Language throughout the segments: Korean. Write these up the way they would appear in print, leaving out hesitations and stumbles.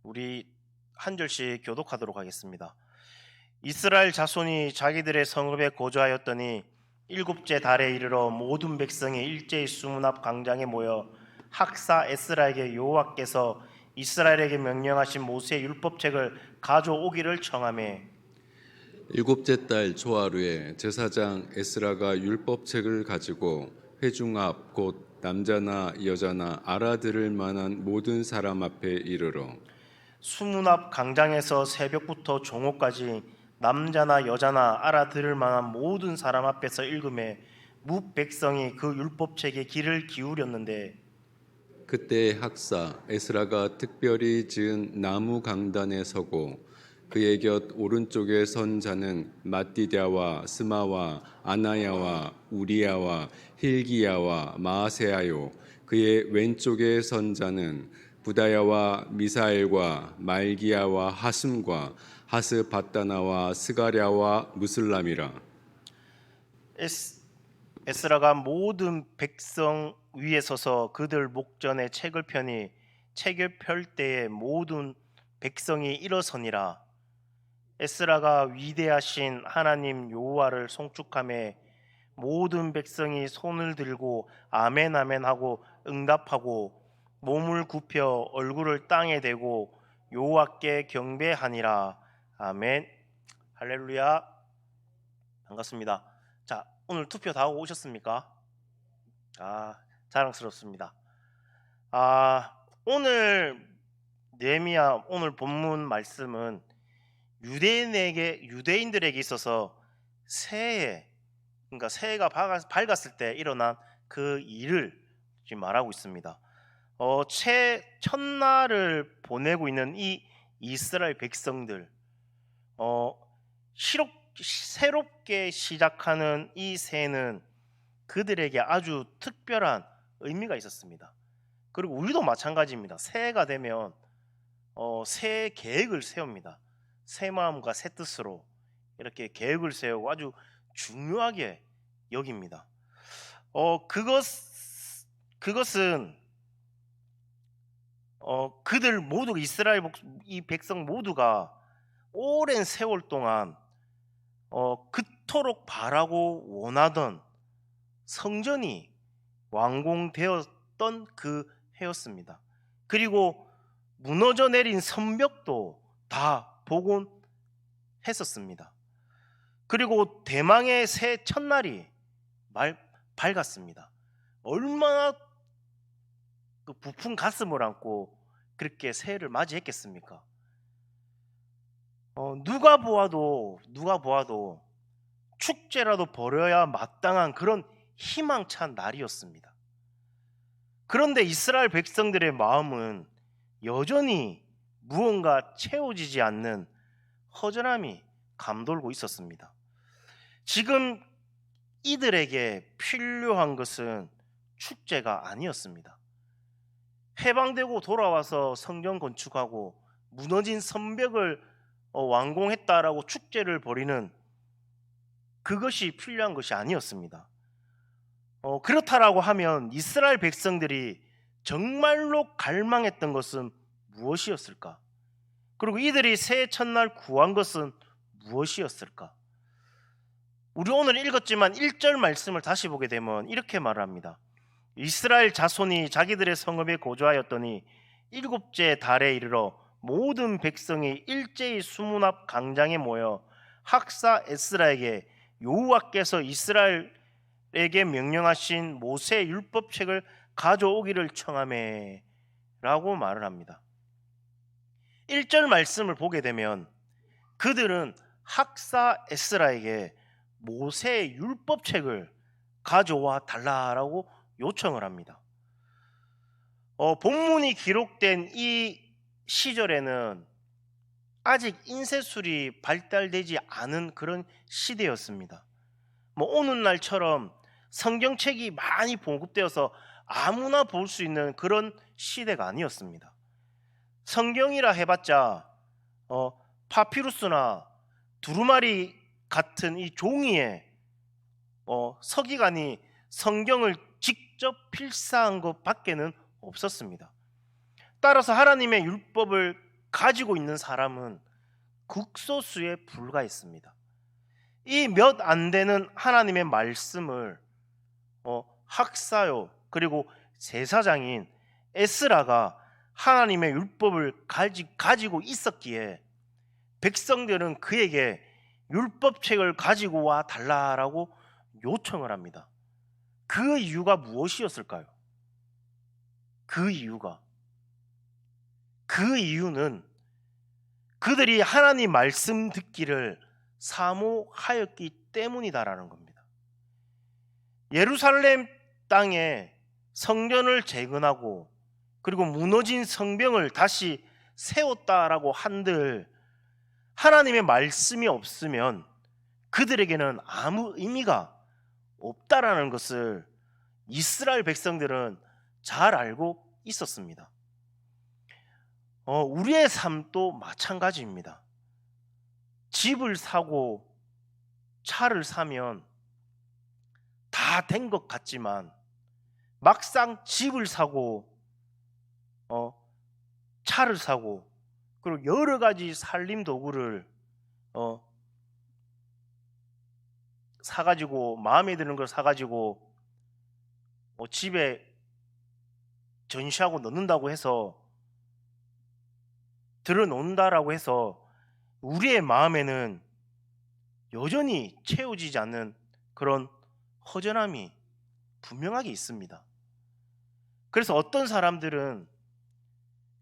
우리 한 절씩 교독하도록 하겠습니다. 이스라엘 자손이 자기들의 성읍에 거주하였더니 일곱째 달에 이르러 모든 백성이 일제히 수문 앞 광장에 모여 학사 에스라에게 여호와께서 이스라엘에게 명령하신 모세의 율법책을 가져오기를 청하매 일곱째 달 초하루에 제사장 에스라가 율법책을 가지고 회중 앞 곧 남자나 여자나 알아들을 만한 모든 사람 앞에 이르러 수문 앞 광장에서 새벽부터 종호까지 남자나 여자나 알아들을 만한 모든 사람 앞에서 읽음에 무 백성이 그 율법책에 귀를 기울였는데 그때 학사 에스라가 특별히 지은 나무 강단에 서고 그의 곁 오른쪽에 선 자는 마띠랴와 스마와 아나야와 우리야와 힐기야와 마아세야요 그의 왼쪽에 선 자는 부다야와 미사엘과 말기야와 하슴과 하스바다나와 스가랴와 무슬람이라. 에스라가 모든 백성 위에 서서 그들 목전에 책을 펴니 책을 펼 때에 모든 백성이 일어서니라. 에스라가 위대하신 하나님 여호와를 송축하며 모든 백성이 손을 들고 아멘 아멘 하고 응답하고 몸을 굽혀 얼굴을 땅에 대고 여호와께 경배하니라. 아멘. 할렐루야. 반갑습니다. 자, 오늘 투표 다 하고 오셨습니까? 자랑스럽습니다. 오늘 느헤미야 오늘 본문 말씀은 유대인들에게 있어서 새해, 그러니까 새해가 밝았을 때 일어난 그 일을 지금 말하고 있습니다. 첫날을 보내고 있는 이 이스라엘 백성들, 새롭게 시작하는 이 새해는 그들에게 아주 특별한 의미가 있었습니다. 그리고 우리도 마찬가지입니다. 새해가 되면 새 계획을 세웁니다. 새 마음과 새 뜻으로 이렇게 계획을 세우고 아주 중요하게 여깁니다. 그것은 그들 모두 이스라엘 이 백성 모두가 오랜 세월 동안 그토록 바라고 원하던 성전이 완공되었던 그 해였습니다. 그리고 무너져 내린 성벽도 다 복원했었습니다. 그리고 대망의 새 첫날이 밝았습니다. 얼마나 그 부푼 가슴을 안고 그렇게 새해를 맞이했겠습니까? 누가 보아도 축제라도 벌여야 마땅한 그런 희망찬 날이었습니다. 그런데 이스라엘 백성들의 마음은 여전히 무언가 채워지지 않는 허전함이 감돌고 있었습니다. 지금 이들에게 필요한 것은 축제가 아니었습니다. 해방되고 돌아와서 성전 건축하고 무너진 성벽을 완공했다라고 축제를 벌이는 그것이 필요한 것이 아니었습니다. 그렇다라고 하면 이스라엘 백성들이 정말로 갈망했던 것은 무엇이었을까? 그리고 이들이 새해 첫날 구한 것은 무엇이었을까? 우리 오늘 읽었지만 1절 말씀을 다시 보게 되면 이렇게 말합니다. 이스라엘 자손이 자기들의 성읍에 거주하였더니 일곱째 달에 이르러 모든 백성이 일제히 수문 앞 광장에 모여 학사 에스라에게 여호와께서 이스라엘에게 명령하신 모세 율법책을 가져오기를 청하매 라고 말을 합니다. 1절 말씀을 보게 되면 그들은 학사 에스라에게 모세의 율법책을 가져와 달라라고 요청을 합니다. 본문이 기록된 이 시절에는 아직 인쇄술이 발달되지 않은 그런 시대였습니다. 오늘날처럼 성경책이 많이 보급되어서 아무나 볼 수 있는 그런 시대가 아니었습니다. 성경이라 해봤자 파피루스나 두루마리 같은 이 종이에 서기관이 성경을 직접 필사한 것밖에는 없었습니다. 따라서 하나님의 율법을 가지고 있는 사람은 극소수에 불과했습니다. 이 몇 안 되는 하나님의 말씀을 학사요 그리고 제사장인 에스라가 하나님의 율법을 가지고 있었기에 백성들은 그에게 율법책을 가지고 와 달라라고 요청을 합니다. 그 이유가 무엇이었을까요? 그 이유는 그들이 하나님 말씀 듣기를 사모하였기 때문이다라는 겁니다. 예루살렘 땅에 성전을 재건하고 그리고 무너진 성벽을 다시 세웠다라고 한들 하나님의 말씀이 없으면 그들에게는 아무 의미가 없다라는 것을 이스라엘 백성들은 잘 알고 있었습니다. 우리의 삶도 마찬가지입니다. 집을 사고 차를 사면 다 된 것 같지만 막상 집을 사고 차를 사고 그리고 여러 가지 살림 도구를 사가지고 마음에 드는 걸 사가지고 집에 전시하고 넣는다고 해서 들어놓는다라고 해서 우리의 마음에는 여전히 채워지지 않는 그런 허전함이 분명하게 있습니다. 그래서 어떤 사람들은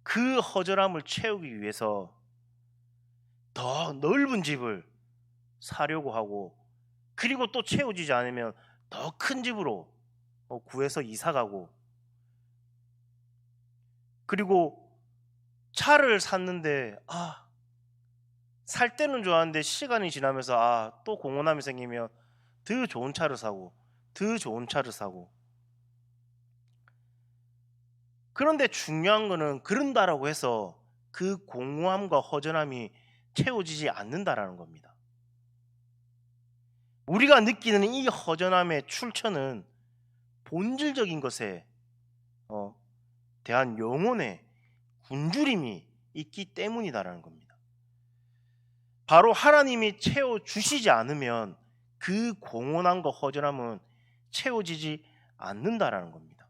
그 허전함을 채우기 위해서 더 넓은 집을 사려고 하고 그리고 또 채워지지 않으면 더 큰 집으로 구해서 이사가고 그리고 차를 샀는데 살 때는 좋았는데 시간이 지나면서 또 공허함이 생기면 더 좋은 차를 사고 그런데 중요한 거는 그런다라고 해서 그 공허함과 허전함이 채워지지 않는다라는 겁니다. 우리가 느끼는 이 허전함의 출처는 본질적인 것에 대한 영혼의 굶주림이 있기 때문이다라는 겁니다. 바로 하나님이 채워주시지 않으면 그 공허함과 허전함은 채워지지 않는다라는 겁니다.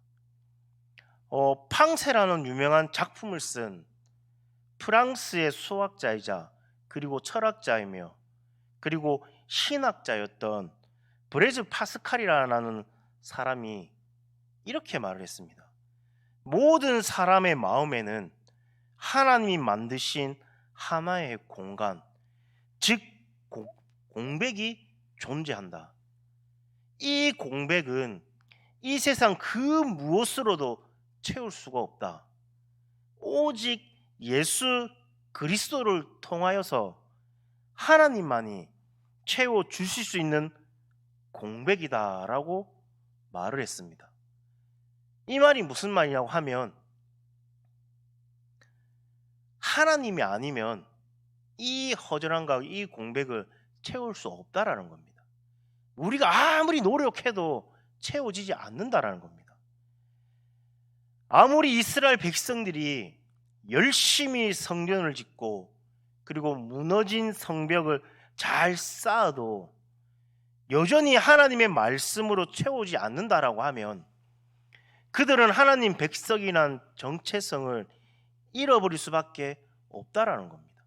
팡세라는 유명한 작품을 쓴 프랑스의 수학자이자 그리고 철학자이며 그리고 신학자였던 브레즈 파스칼이라는 사람이 이렇게 말을 했습니다. 모든 사람의 마음에는 하나님이 만드신 하나의 공간, 즉 공백이 존재한다. 이 공백은 이 세상 그 무엇으로도 채울 수가 없다. 오직 예수 그리스도를 통하여서 하나님만이 채워 주실 수 있는 공백이다라고 말을 했습니다. 이 말이 무슨 말이냐고 하면 하나님이 아니면 이 허전함과 이 공백을 채울 수 없다라는 겁니다. 우리가 아무리 노력해도 채워지지 않는다라는 겁니다. 아무리 이스라엘 백성들이 열심히 성전을 짓고 그리고 무너진 성벽을 잘 쌓아도 여전히 하나님의 말씀으로 채우지 않는다라고 하면 그들은 하나님 백성이란 정체성을 잃어버릴 수밖에 없다라는 겁니다.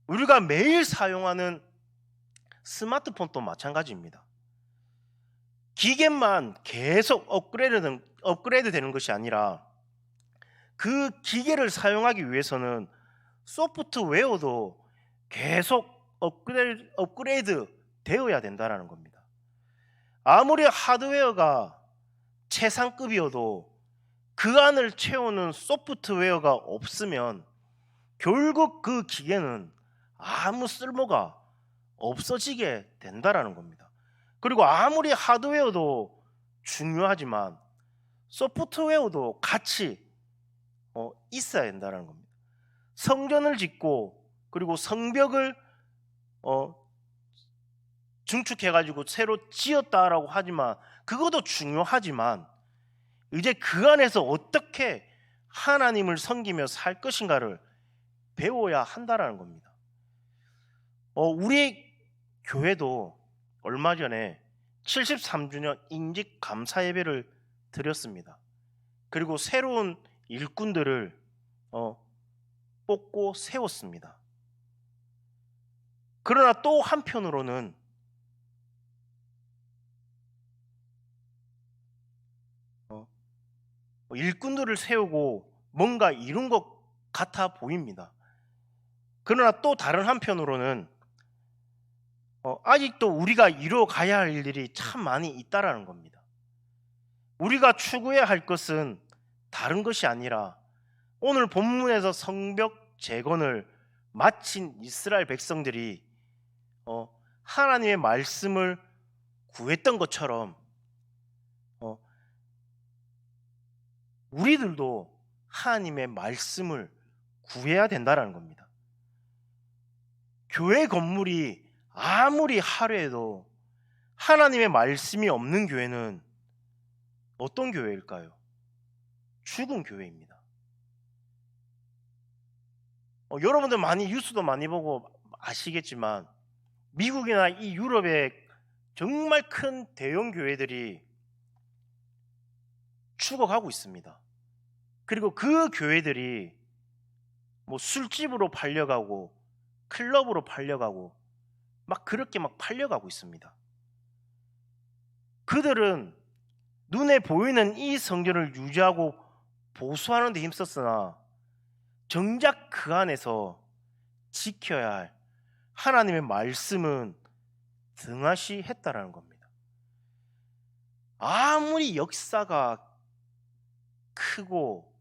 우리가 매일 사용하는 스마트폰도 마찬가지입니다. 기계만 계속 업그레이드 되는 것이 아니라 그 기계를 사용하기 위해서는 소프트웨어도 계속 업그레이드 되어야 된다는 겁니다. 아무리 하드웨어가 최상급이어도 그 안을 채우는 소프트웨어가 없으면 결국 그 기계는 아무 쓸모가 없어지게 된다는 겁니다. 그리고 아무리 하드웨어도 중요하지만 소프트웨어도 같이 있어야 된다는 겁니다. 성전을 짓고 그리고 성벽을 증축해가지고 새로 지었다라고 하지만 그것도 중요하지만 이제 그 안에서 어떻게 하나님을 섬기며 살 것인가를 배워야 한다라는 겁니다. 우리 교회도 얼마 전에 73주년 인직 감사 예배를 드렸습니다. 그리고 새로운 일꾼들을 뽑고 세웠습니다. 그러나 또 한편으로는 일꾼들을 세우고 뭔가 이룬 것 같아 보입니다. 그러나 또 다른 한편으로는 아직도 우리가 이뤄가야 할 일들이 참 많이 있다라는 겁니다. 우리가 추구해야 할 것은 다른 것이 아니라 오늘 본문에서 성벽 재건을 마친 이스라엘 백성들이 하나님의 말씀을 구했던 것처럼 우리들도 하나님의 말씀을 구해야 된다는 겁니다. 교회 건물이 아무리 화려해도 하나님의 말씀이 없는 교회는 어떤 교회일까요? 죽은 교회입니다. 여러분들 많이 뉴스도 많이 보고 아시겠지만 미국이나 이 유럽의 정말 큰 대형 교회들이 죽어가고 있습니다. 그리고 그 교회들이 뭐 술집으로 팔려가고 클럽으로 팔려가고 그렇게 팔려가고 있습니다. 그들은 눈에 보이는 이 성전을 유지하고 보수하는 데 힘썼으나 정작 그 안에서 지켜야 할 하나님의 말씀은 등하시 했다라는 겁니다. 아무리 역사가 크고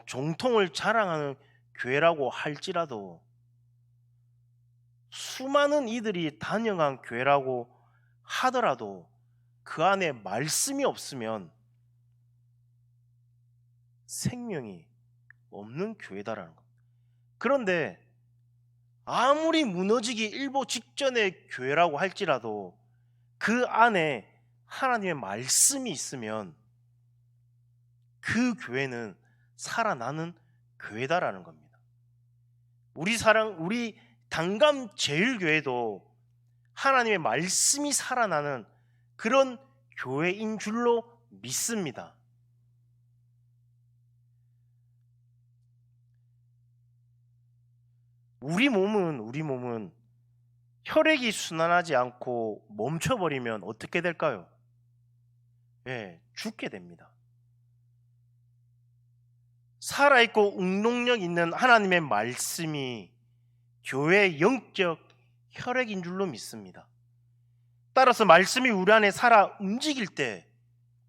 정통을 자랑하는 교회라고 할지라도 수많은 이들이 다녀간 교회라고 하더라도 그 안에 말씀이 없으면 생명이 없는 교회다라는 겁니다. 그런데 아무리 무너지기 일보 직전의 교회라고 할지라도 그 안에 하나님의 말씀이 있으면 그 교회는 살아나는 교회다라는 겁니다. 우리 단감 제일교회도 하나님의 말씀이 살아나는 그런 교회인 줄로 믿습니다. 우리 몸은 혈액이 순환하지 않고 멈춰버리면 어떻게 될까요? 죽게 됩니다. 살아있고 운동력 있는 하나님의 말씀이 교회의 영적 혈액인 줄로 믿습니다. 따라서 말씀이 우리 안에 살아 움직일 때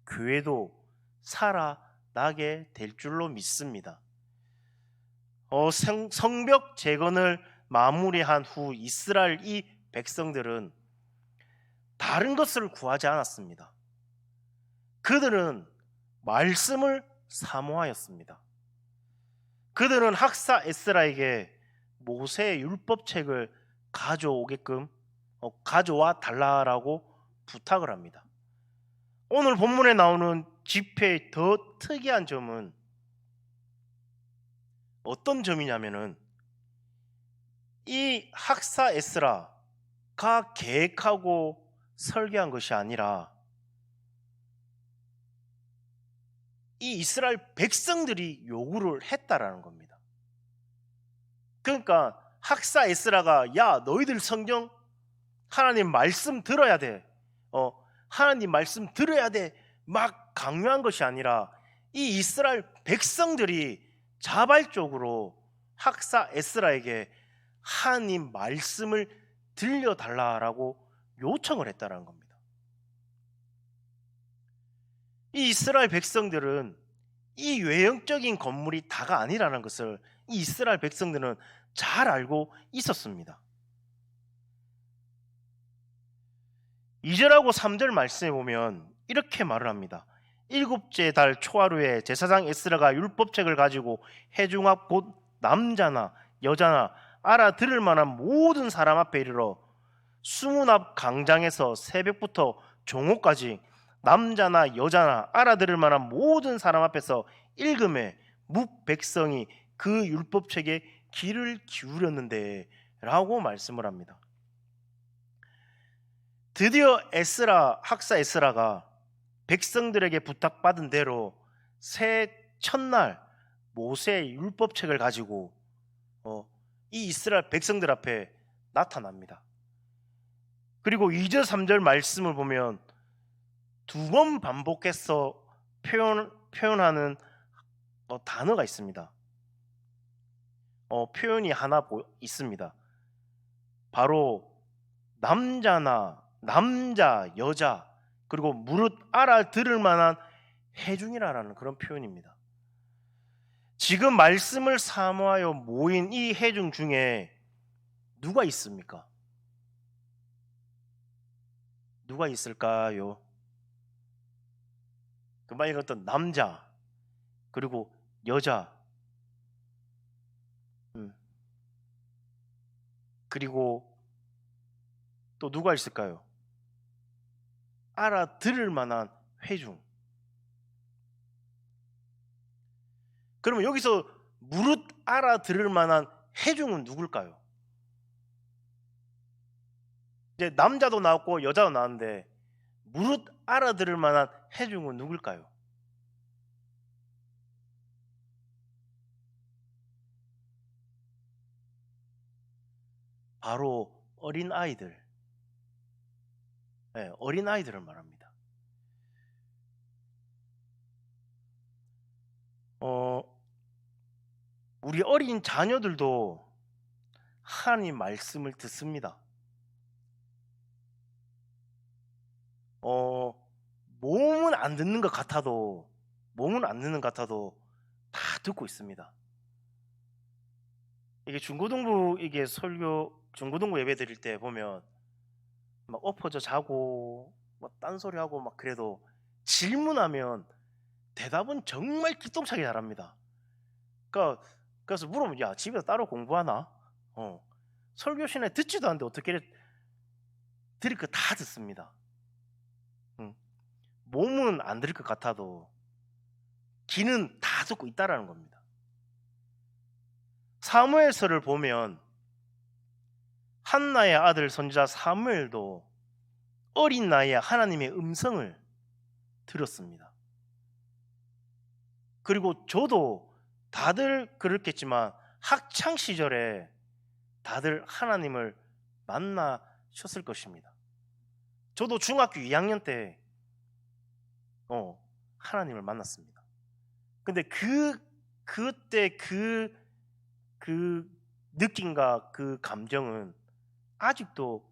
교회도 살아나게 될 줄로 믿습니다. 성벽 재건을 마무리한 후 이스라엘 이 백성들은 다른 것을 구하지 않았습니다. 그들은 말씀을 사모하였습니다. 그들은 학사 에스라에게 모세의 율법책을 가져와 달라라고 부탁을 합니다. 오늘 본문에 나오는 집회의 더 특이한 점은 어떤 점이냐면은 이 학사 에스라가 계획하고 설계한 것이 아니라 이 이스라엘 백성들이 요구를 했다라는 겁니다. 그러니까 학사 에스라가 야 너희들 성경 하나님 말씀 들어야 돼. 하나님 말씀 들어야 돼. 막 강요한 것이 아니라 이 이스라엘 백성들이 자발적으로 학사 에스라에게 하나님 말씀을 들려달라라고 요청을 했다는 겁니다. 이 이스라엘 백성들은 이 외형적인 건물이 다가 아니라는 것을 이 이스라엘 백성들은 잘 알고 있었습니다. 2절하고 3절 말씀에 보면 이렇게 말을 합니다. 일곱째 달 초하루에 제사장 에스라가 율법책을 가지고 회중앞 곧 남자나 여자나 알아들을 만한 모든 사람 앞에 이르러 수문 앞 광장에서 새벽부터 종호까지 남자나 여자나 알아들을 만한 모든 사람 앞에서 읽음에 뭇 백성이 그 율법책에 귀를 기울였는데 라고 말씀을 합니다. 드디어 학사 에스라가 백성들에게 부탁받은 대로 새 첫날 모세의 율법책을 가지고 이 이스라엘 백성들 앞에 나타납니다. 그리고 2절 3절 말씀을 보면 두 번 반복해서 표현하는 단어가 있습니다. 표현이 하나 있습니다. 바로 남자, 여자, 그리고 무릇 알아들을 만한 회중이라는 그런 표현입니다. 지금 말씀을 사모하여 모인 이 회중 중에 누가 있습니까? 누가 있을까요? 금방 읽었던 남자, 그리고 여자, 그리고 또 누가 있을까요? 알아들을 만한 회중. 그러면 여기서 무릇 알아들을 만한 회중은 누굴까요? 이제 남자도 나왔고 여자도 나왔는데 무릇 알아들을 만한 회중은 누굴까요? 바로 어린 아이들. 네, 어린 아이들을 말합니다. 우리 어린 자녀들도 하나님 말씀을 듣습니다. 몸은 안 듣는 것 같아도 다 듣고 있습니다. 이게 중고등부 예배 드릴 때 보면 막 엎어져 자고 막 딴소리하고 막 그래도 질문하면 대답은 정말 기똥차게 잘합니다. 그래서 물어보면 야 집에서 따로 공부하나? 설교 시간에 듣지도 않는데 어떻게 들을 거 다 듣습니다. 몸은 안 들을 것 같아도 귀는 다 듣고 있다라는 겁니다. 사무엘서를 보면 한나의 아들 선지자 사무엘도 어린 나이에 하나님의 음성을 들었습니다. 그리고 저도 다들 그렇겠지만 학창 시절에 다들 하나님을 만나셨을 것입니다. 저도 중학교 2학년 때 하나님을 만났습니다. 근데 그때 그 느낌과 그 감정은 아직도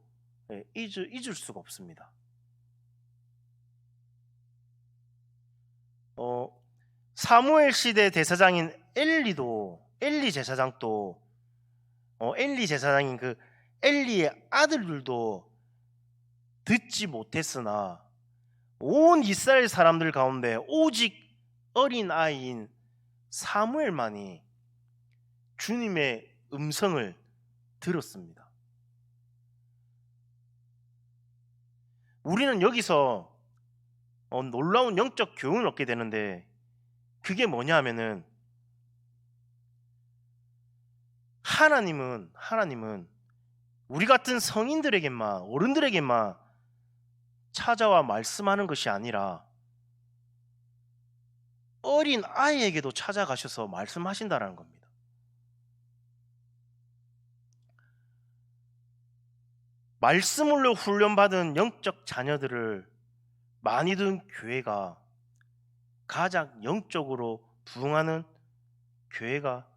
잊을 수가 없습니다. 사무엘 시대 대사장인 엘리 제사장도 엘리 제사장인 그 엘리의 아들들도 듣지 못했으나 온 이스라엘 사람들 가운데 오직 어린 아이인 사무엘만이 주님의 음성을 들었습니다. 우리는 여기서 놀라운 영적 교훈을 얻게 되는데 그게 뭐냐 하면은 하나님은 우리 같은 성인들에게만 어른들에게만 찾아와 말씀하는 것이 아니라 어린 아이에게도 찾아가셔서 말씀하신다라는 겁니다. 말씀으로 훈련받은 영적 자녀들을 많이 둔 교회가 가장 영적으로 부흥하는 교회가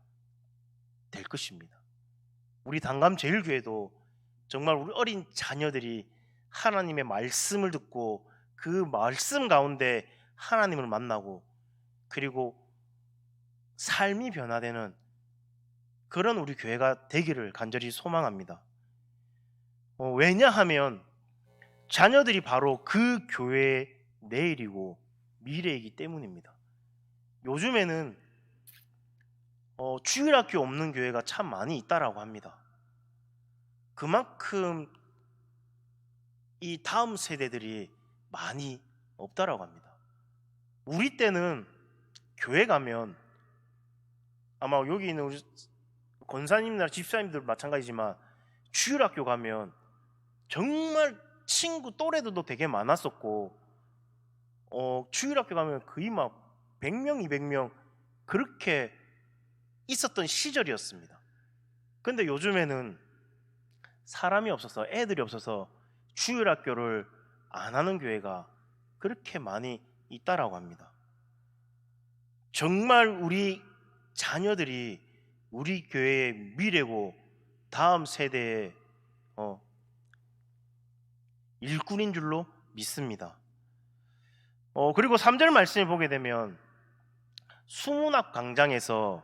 될 것입니다. 우리 단감제일교회도 정말 우리 어린 자녀들이 하나님의 말씀을 듣고 그 말씀 가운데 하나님을 만나고 그리고 삶이 변화되는 그런 우리 교회가 되기를 간절히 소망합니다. 왜냐하면 자녀들이 바로 그 교회의 내일이고 미래이기 때문입니다. 요즘에는 주일학교 없는 교회가 참 많이 있다라고 합니다. 그만큼 이 다음 세대들이 많이 없다라고 합니다. 우리 때는 교회 가면 아마 여기 있는 우리 권사님이나 집사님들 마찬가지지만 주일학교 가면 정말 친구 또래들도 되게 많았었고 주일학교 가면 거의 막 100명, 200명 그렇게 있었던 시절이었습니다. 근데 요즘에는 사람이 없어서 애들이 없어서 주일학교를 안 하는 교회가 그렇게 많이 있다라고 합니다. 정말 우리 자녀들이 우리 교회의 미래고 다음 세대의 일꾼인 줄로 믿습니다. 그리고 3절 말씀을 보게 되면 수문앞 광장에서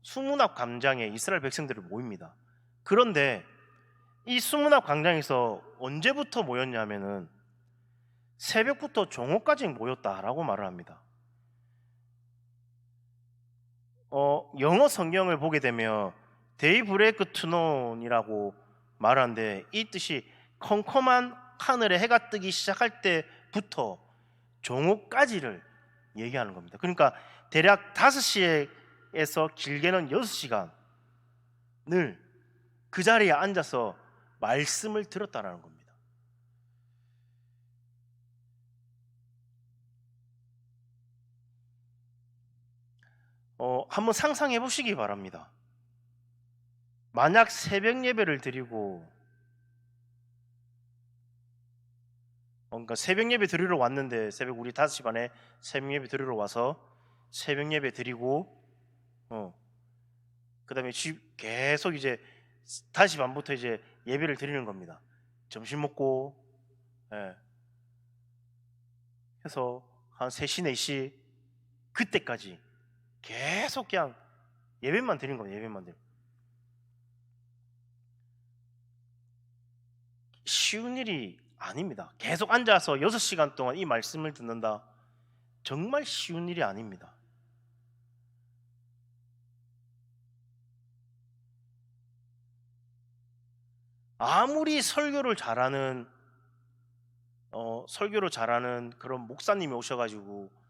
수문앞 광장에 이스라엘 백성들이 모입니다. 그런데 이 수문앞 광장에서 언제부터 모였냐면은 새벽부터 종호까지 모였다라고 말을 합니다. 영어 성경을 보게 되면 데이브레이크 투논이라고 말하는데 이 뜻이 컴컴한 하늘에 해가 뜨기 시작할 때부터 종호까지를 얘기하는 겁니다. 그러니까 대략 5시에서 길게는 6시간을 그 자리에 앉아서 말씀을 들었다라는 겁니다. 한번 상상해 보시기 바랍니다. 만약 새벽 예배를 드리고 그러니까 새벽 예배 드리러 왔는데 새벽 우리 5시 반에 새벽 예배 드리러 와서 새벽 예배 드리고 그다음에 계속 이제 5시 반부터 이제 예배를 드리는 겁니다. 점심 먹고 해서 한 3시 4시 그때까지 계속 그냥 예배만 드리는 겁니다. 예배만 드리는. 쉬운 일이 아닙니다. 계속 앉아서 6시간 동안 이 말씀을 듣는다. 정말 쉬운 일이 아닙니다. 아무리 설교를 잘하는 그런 목사님이 오셔가지고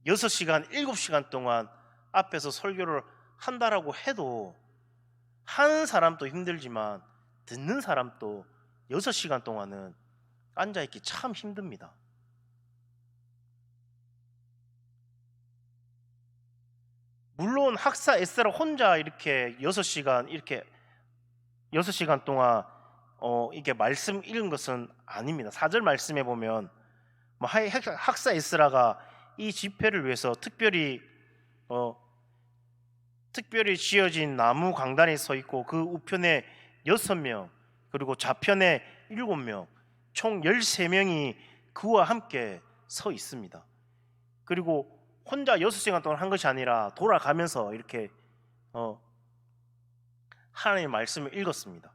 6시간, 7시간 동안 앞에서 설교를 한다라고 해도 하는 사람도 힘들지만 듣는 사람도 6시간 동안은 앉아있기 참 힘듭니다. 물론 학사 에스라 혼자 이렇게 6시간 동안 이게 말씀 읽은 것은 아닙니다. 4절 말씀에 보면 학사 에스라가 이 집회를 위해서 특별히 지어진 나무 강단에 서 있고 그 우편에 6명 그리고 좌편에 7명 총 13명이 그와 함께 서 있습니다. 그리고 혼자 6시간 동안 한 것이 아니라 돌아가면서 이렇게 하나님의 말씀을 읽었습니다.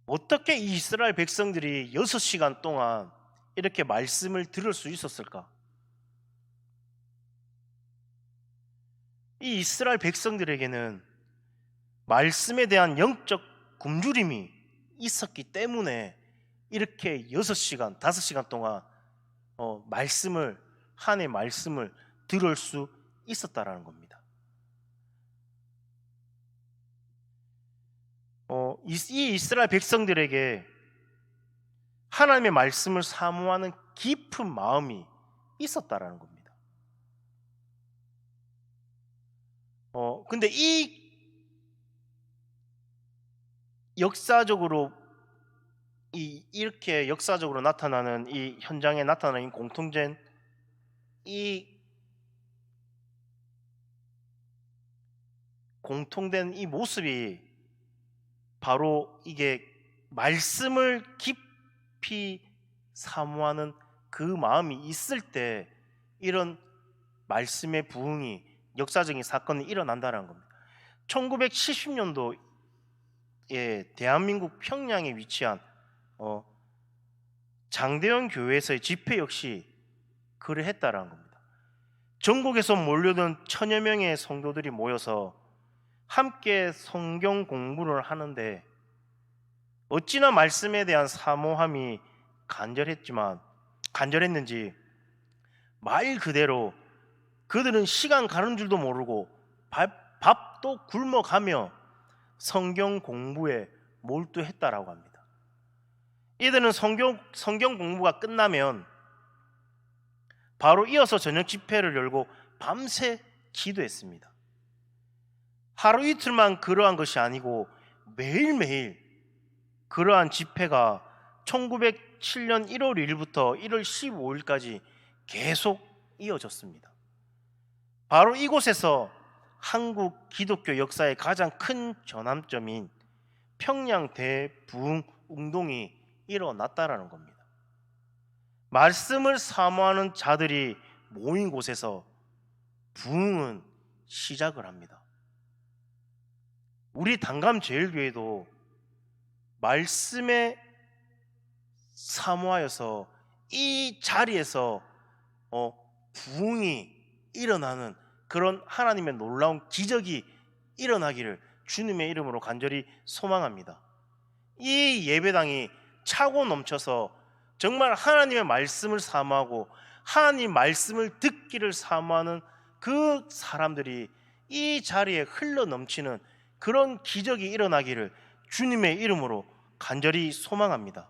어떻게 이 이스라엘 백성들이 6시간 동안 이렇게 말씀을 들을 수 있었을까? 이 이스라엘 백성들에게는 말씀에 대한 영적 굶주림이 있었기 때문에 이렇게 6시간, 5시간 동안 하나님의 말씀을 들을 수 있었다라는 겁니다. 이 이스라엘 백성들에게 하나님의 말씀을 사모하는 깊은 마음이 있었다라는 겁니다. 근데 이렇게 역사적으로 나타나는 이 현장에 나타나는 공통된 이 모습이 바로 이게 말씀을 깊이 사모하는 그 마음이 있을 때 이런 말씀의 부흥이 역사적인 사건이 일어난다는 겁니다. 1970년도에 대한민국 평양에 위치한 장대현 교회에서의 집회 역시 그러했다라는 겁니다. 전국에서 몰려든 1000여 명의 성도들이 모여서 함께 성경 공부를 하는데 어찌나 말씀에 대한 사모함이 간절했지만 간절했는지 말 그대로 그들은 시간 가는 줄도 모르고 밥도 굶어가며 성경 공부에 몰두했다라고 합니다. 이들은 성경 공부가 끝나면 바로 이어서 저녁 집회를 열고 밤새 기도했습니다. 하루 이틀만 그러한 것이 아니고 매일매일 그러한 집회가 1907년 1월 1일부터 1월 15일까지 계속 이어졌습니다. 바로 이곳에서 한국 기독교 역사의 가장 큰 전환점인 평양 대부흥 운동이 일어났다라는 겁니다. 말씀을 사모하는 자들이 모인 곳에서 부흥은 시작을 합니다. 우리 단감제일교회도 말씀에 사모하여서 이 자리에서 부흥이 일어나는 그런 하나님의 놀라운 기적이 일어나기를 주님의 이름으로 간절히 소망합니다. 이 예배당이 차고 넘쳐서 정말 하나님의 말씀을 사모하고 하나님 말씀을 듣기를 사모하는 그 사람들이 이 자리에 흘러 넘치는 그런 기적이 일어나기를 주님의 이름으로 간절히 소망합니다.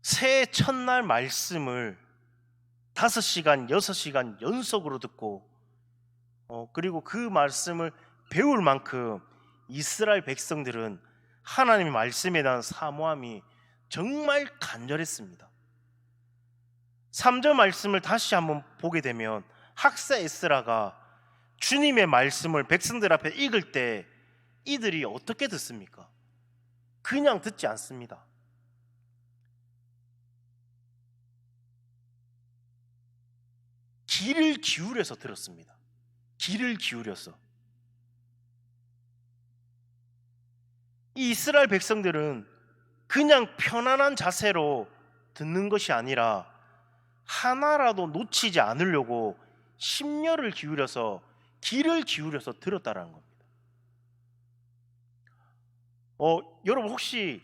새해 첫날 말씀을 5시간, 6시간 연속으로 듣고 그리고 그 말씀을 배울 만큼 이스라엘 백성들은 하나님의 말씀에 대한 사모함이 정말 간절했습니다. 3절 말씀을 다시 한번 보게 되면 학사 에스라가 주님의 말씀을 백성들 앞에 읽을 때 이들이 어떻게 듣습니까? 그냥 듣지 않습니다. 귀를 기울여서 들었습니다. 귀를 기울여서. 이 이스라엘 백성들은 그냥 편안한 자세로 듣는 것이 아니라 하나라도 놓치지 않으려고 심려를 기울여서 귀를 기울여서 들었다라는 겁니다. 여러분 혹시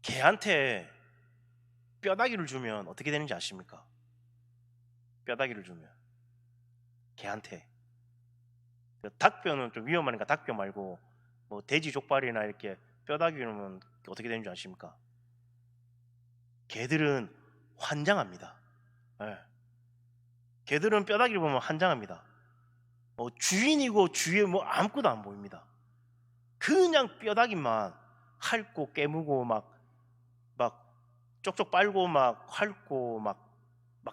개한테 뼈다귀를 주면 어떻게 되는지 아십니까? 뼈다귀를 주면 개한테 닭뼈는 좀 위험하니까 닭뼈 말고 뭐 돼지 족발이나 이렇게 뼈다귀 주면 어떻게 되는 줄 아십니까? 개들은 환장합니다. 네. 개들은 뼈다귀를 보면 환장합니다. 주인이고 주위에 뭐 아무것도 안 보입니다. 그냥 뼈다귀만 핥고 깨무고 막 쪽쪽 빨고 막 핥고 막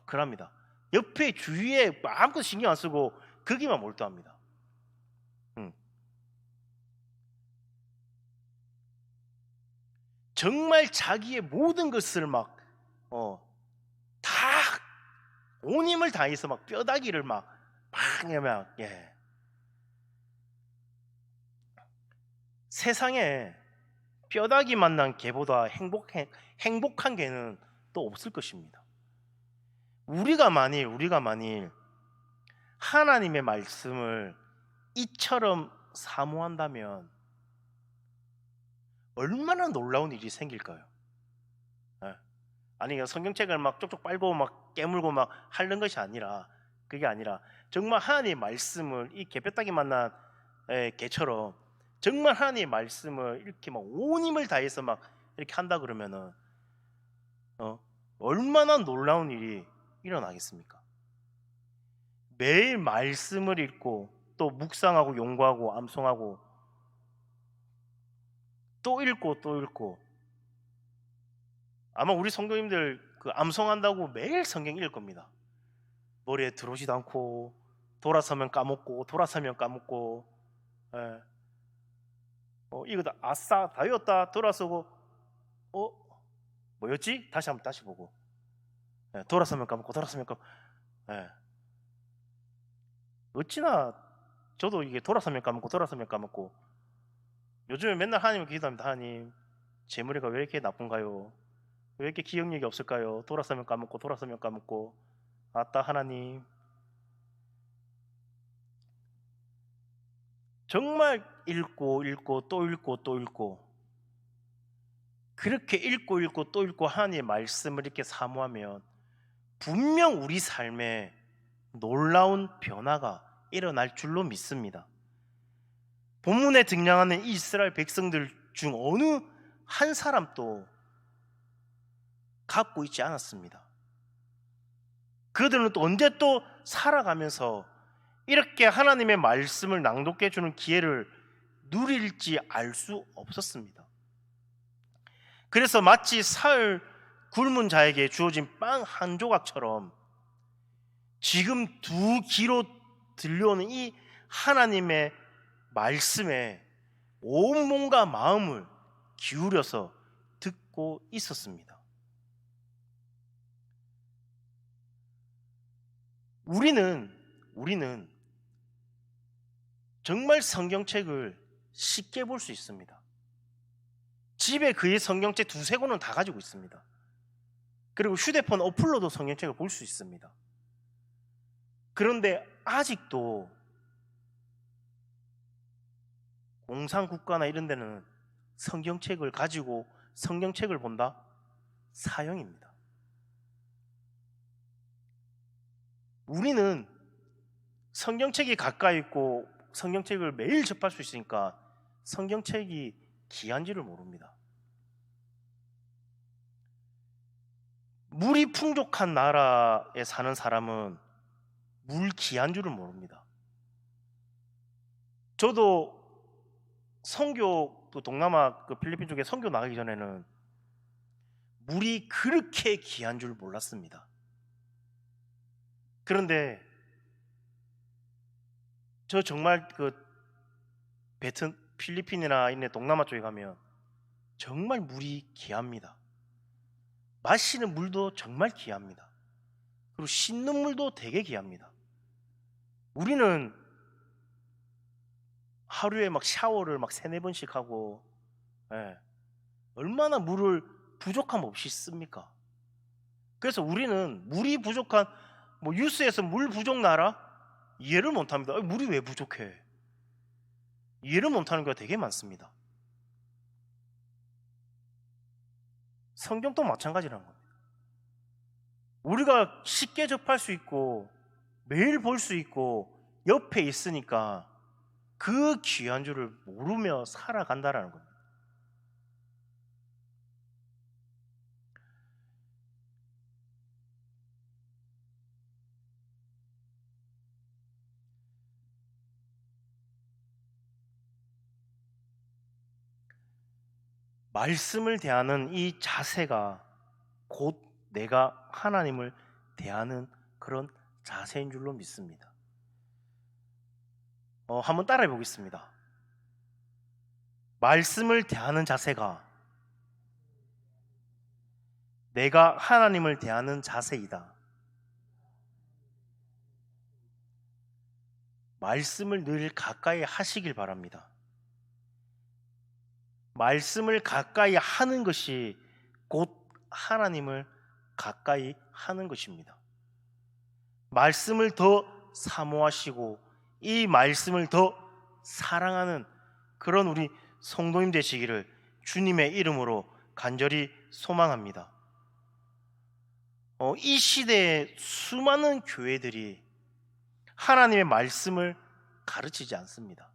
그럽니다. 옆에 주위에 아무것도 신경 안 쓰고 거기만 몰두합니다. 정말 자기의 모든 것을 막 다 온 힘을 다해서 막 뼈다귀를 막 예. 세상에 뼈다귀 만난 개보다 행복한 개는 또 없을 것입니다. 우리가 만일 하나님의 말씀을 이처럼 사모한다면 얼마나 놀라운 일이 생길까요? 아니 성경책을 막 쪽쪽 빨고 막 깨물고 막 핥는 것이 아니라 그게 아니라 정말 하나님의 말씀을 이 개뼈다귀 만난 개처럼 정말 하나님의 말씀을 이렇게 막 온 힘을 다해서 막 이렇게 한다 그러면은 얼마나 놀라운 일이 일어나겠습니까? 매일 말씀을 읽고 또 묵상하고 용구하고 암송하고 또 읽고 아마 우리 성도님들 그 암송한다고 매일 성경 읽을 겁니다. 머리에 들어오지도 않고 돌아서면 까먹고 예. 이거 아싸 다 외웠다 돌아서고 뭐였지? 다시 보고 예, 돌아서면 까먹고 예. 어찌나 저도 이게 돌아서면 까먹고 요즘에 맨날 하나님을 기도합니다. 하나님 제 머리가 왜 이렇게 나쁜가요? 왜 이렇게 기억력이 없을까요? 돌아서면 까먹고 아따 하나님 정말 읽고 또 읽고 그렇게 읽고 또 읽고 하나님의 말씀을 이렇게 사모하면 분명 우리 삶에 놀라운 변화가 일어날 줄로 믿습니다. 본문에 등장하는 이스라엘 백성들 중 어느 한 사람도 갖고 있지 않았습니다. 그들은 또 언제 또 살아가면서 이렇게 하나님의 말씀을 낭독해 주는 기회를 누릴지 알 수 없었습니다. 그래서 마치 사흘 굶은 자에게 주어진 빵 한 조각처럼 지금 두 귀로 들려오는 이 하나님의 말씀에 온 몸과 마음을 기울여서 듣고 있었습니다. 우리는 정말 성경책을 쉽게 볼 수 있습니다. 집에 그의 성경책 두세 권은 다 가지고 있습니다. 그리고 휴대폰 어플로도 성경책을 볼 수 있습니다. 그런데 아직도 공산국가나 이런 데는 성경책을 가지고 성경책을 본다? 사형입니다. 우리는 성경책이 가까이 있고 성경책을 매일 접할 수 있으니까 성경책이 귀한지를 모릅니다. 물이 풍족한 나라에 사는 사람은 물 귀한 줄을 모릅니다. 저도 선교, 또 동남아 그 필리핀 쪽에 선교 나가기 전에는 물이 그렇게 귀한 줄 몰랐습니다. 그런데 저 정말 그 필리핀이나 이런 동남아 쪽에 가면 정말 물이 귀합니다. 마시는 물도 정말 귀합니다. 그리고 씻는 물도 되게 귀합니다. 우리는 하루에 막 샤워를 막 3-4번씩 하고, 얼마나 물을 부족함 없이 씁니까? 그래서 우리는 물이 부족한, 뭐 뉴스에서 물 부족 나라 이해를 못합니다. 물이 왜 부족해? 이해를 못하는 경우가 되게 많습니다. 성경도 마찬가지라는 겁니다. 우리가 쉽게 접할 수 있고 매일 볼 수 있고 옆에 있으니까 그 귀한 줄을 모르며 살아간다라는 겁니다. 말씀을 대하는 이 자세가 곧 내가 하나님을 대하는 그런 자세인 줄로 믿습니다. 한번 따라해 보겠습니다. 말씀을 대하는 자세가 내가 하나님을 대하는 자세이다. 말씀을 늘 가까이 하시길 바랍니다. 말씀을 가까이 하는 것이 곧 하나님을 가까이 하는 것입니다. 말씀을 더 사모하시고 이 말씀을 더 사랑하는 그런 우리 성도님 되시기를 주님의 이름으로 간절히 소망합니다. 이 시대에 수많은 교회들이 하나님의 말씀을 가르치지 않습니다.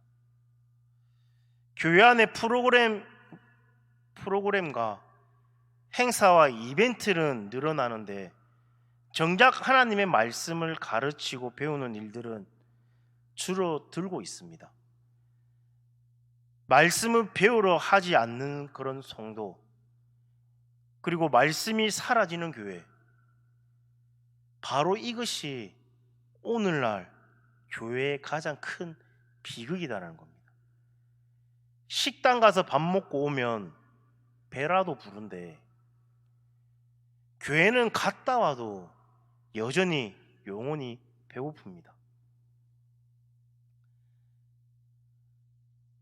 교회 안에 프로그램과 행사와 이벤트는 늘어나는데 정작 하나님의 말씀을 가르치고 배우는 일들은 줄어들고 있습니다. 말씀을 배우러 하지 않는 그런 성도, 그리고 말씀이 사라지는 교회, 바로 이것이 오늘날 교회의 가장 큰 비극이다라는 겁니다. 식당 가서 밥 먹고 오면 배라도 부른데 교회는 갔다 와도 여전히 영혼이 배고픕니다.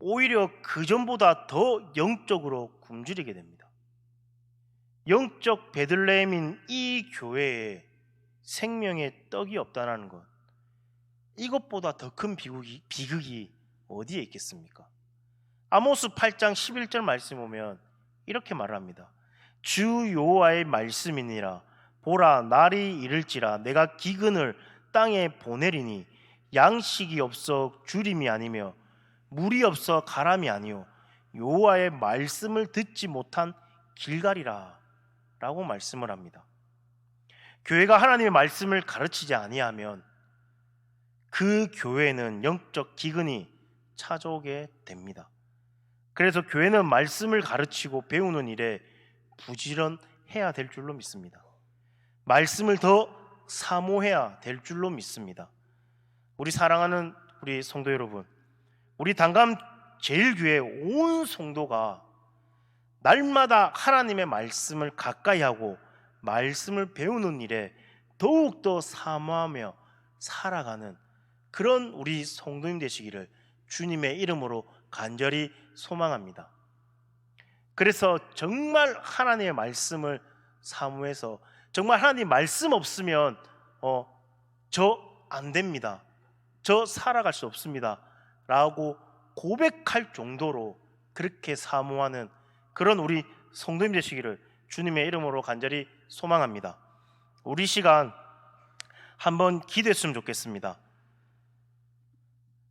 오히려 그전보다 더 영적으로 굶주리게 됩니다. 영적 베들레헴인 이 교회에 생명의 떡이 없다는 것, 이것보다 더 큰 비극이 어디에 있겠습니까? 아모스 8장 11절 말씀 보면 이렇게 말합니다. 주 여호와의 말씀이니라. 보라, 날이 이를지라 내가 기근을 땅에 보내리니 양식이 없어 주림이 아니며 물이 없어 가람이 아니요 여호와의 말씀을 듣지 못한 길갈이라 라고 말씀을 합니다. 교회가 하나님의 말씀을 가르치지 아니하면 그 교회는 영적 기근이 찾아오게 됩니다. 그래서 교회는 말씀을 가르치고 배우는 일에 부지런해야 될 줄로 믿습니다. 말씀을 더 사모해야 될 줄로 믿습니다. 우리 사랑하는 우리 성도 여러분, 우리 단감 제일교회 온 성도가 날마다 하나님의 말씀을 가까이 하고 말씀을 배우는 일에 더욱더 사모하며 살아가는 그런 우리 성도님 되시기를 주님의 이름으로 간절히 소망합니다. 그래서 정말 하나님의 말씀을 사모해서 정말 하나님 말씀 없으면 저 안 됩니다, 저 살아갈 수 없습니다 라고 고백할 정도로 그렇게 사모하는 그런 우리 성도님 되시기를 주님의 이름으로 간절히 소망합니다. 우리 시간 한번 기도했으면 좋겠습니다.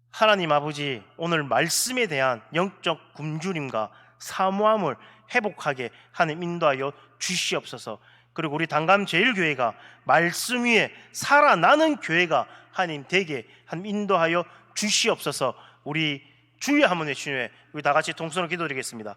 하나님 아버지, 오늘 말씀에 대한 영적 굶주림과 사모함을 회복하게 하나님 인도하여 주시옵소서. 그리고 우리 단감 제일교회가 말씀 위에 살아나는 교회가 하나님 되게 하나님 인도하여 주시옵소서. 우리 주여 한번 외치며 우리 다 같이 동성으로 기도드리겠습니다.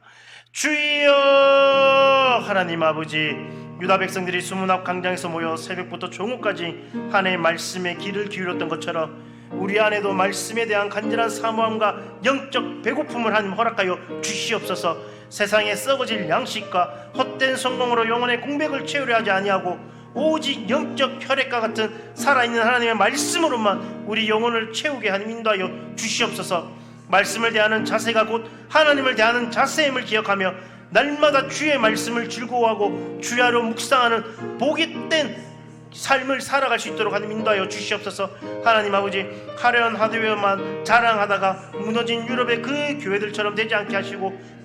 주여, 하나님 아버지, 유다 백성들이 수문 앞 광장에서 모여 새벽부터 정오까지 하나님의 말씀에 귀를 기울였던 것처럼 우리 안에도 말씀에 대한 간절한 사모함과 영적 배고픔을 하나님 허락하여 주시옵소서. 세상에 썩어질 양식과 헛된 성공으로 영혼의 공백을 채우려 하지 아니하고 오직 영적 혈액과 같은 살아있는 하나님의 말씀으로만 우리 영혼을 채우게 하나님 인도하여 주시옵소서. 말씀을 대하는 자세가 곧 하나님을 대하는 자세임을 기억하며 날마다 주의 말씀을 즐거워하고 주야로 묵상하는 복이 된 삶을 살아갈 수 있도록 하나님 인도하여 주시옵소서. 하나님 아버지, 화려한 하드웨어만 자랑하다가 무너진 유럽의 그 교회들처럼 되지 않게 하시고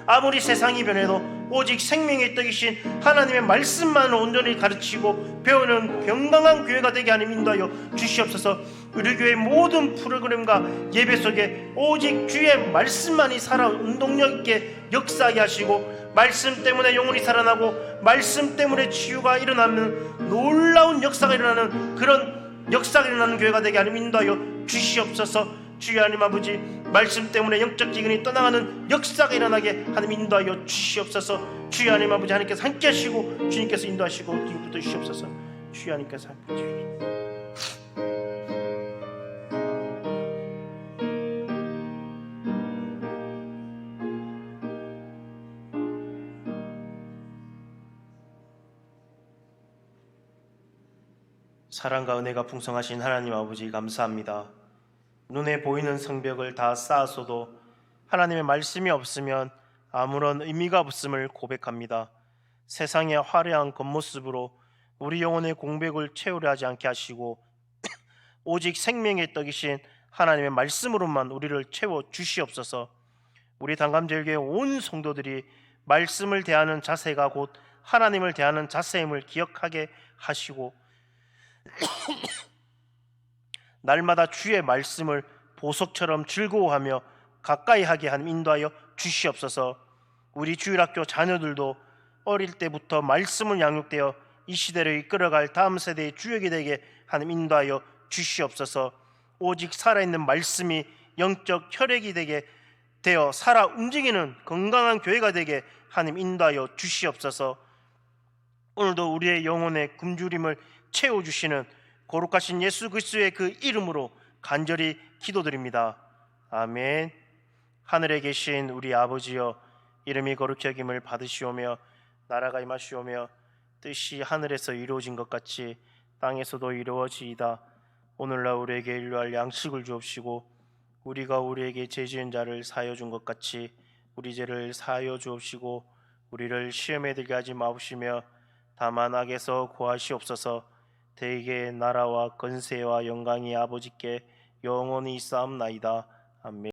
아무리 세상이 변해도 오직 생명의 떡이신 하나님의 말씀만을 온전히 가르치고 배우는 건강한 교회가 되게 하나님 인도하여 주시옵소서. 우리 교회 모든 프로그램과 예배 속에 오직 주의 말씀만이 살아 운동력 있게 역사하게 하시고 말씀 때문에 영혼이 살아나고 말씀 때문에 치유가 일어나는 놀라운 역사가 일어나는 그런 역사가 일어나는 교회가 되게 하나님 인도하여 주시옵소서. 주여 하나님 아버지, 말씀 때문에 영적 기근이 떠나가는 역사가 일어나게 하나님 인도하여 주시옵소서. 주여 하나님 아버지, 하나님께서 함께 하시고 주님께서 인도하시고 지금부터 주시옵소서. 주여 하나님께서 함께 주시옵소서. 사랑과 은혜가 풍성하신 하나님 아버지, 감사합니다. 눈에 보이는 성벽을 다 쌓았어도 하나님의 말씀이 없으면 아무런 의미가 없음을 고백합니다. 세상의 화려한 겉모습으로 우리 영혼의 공백을 채우려 하지 않게 하시고 오직 생명의 떡이신 하나님의 말씀으로만 우리를 채워 주시옵소서. 우리 단감제일교회 온 성도들이 말씀을 대하는 자세가 곧 하나님을 대하는 자세임을 기억하게 하시고 날마다 주의 말씀을 보석처럼 즐거워하며 가까이 하게 하는 인도하여 주시옵소서. 우리 주일학교 자녀들도 어릴 때부터 말씀을 양육되어 이 시대를 이끌어갈 다음 세대의 주역이 되게 하는 인도하여 주시옵소서. 오직 살아있는 말씀이 영적 혈액이 되게 되어 살아 움직이는 건강한 교회가 되게 하나님 인도하여 주시옵소서. 오늘도 우리의 영혼의 굶주림을 채워주시는 거룩하신 예수 그리스도의 그 이름으로 간절히 기도드립니다. 아멘. 하늘에 계신 우리 아버지여, 이름이 거룩히 여김을 받으시오며 나라가 임하시오며 뜻이 하늘에서 이루어진 것 같이 땅에서도 이루어지이다. 오늘날 우리에게 일용할 양식을 주옵시고 우리가 우리에게 죄 지은 자를 사하여 준 것 같이 우리 죄를 사하여 주옵시고 우리를 시험에 들게 하지 마옵시며 다만 악에서 구하시옵소서. 대개 나라와 권세와 영광이 아버지께 영원히 있사옵나이다. 아멘.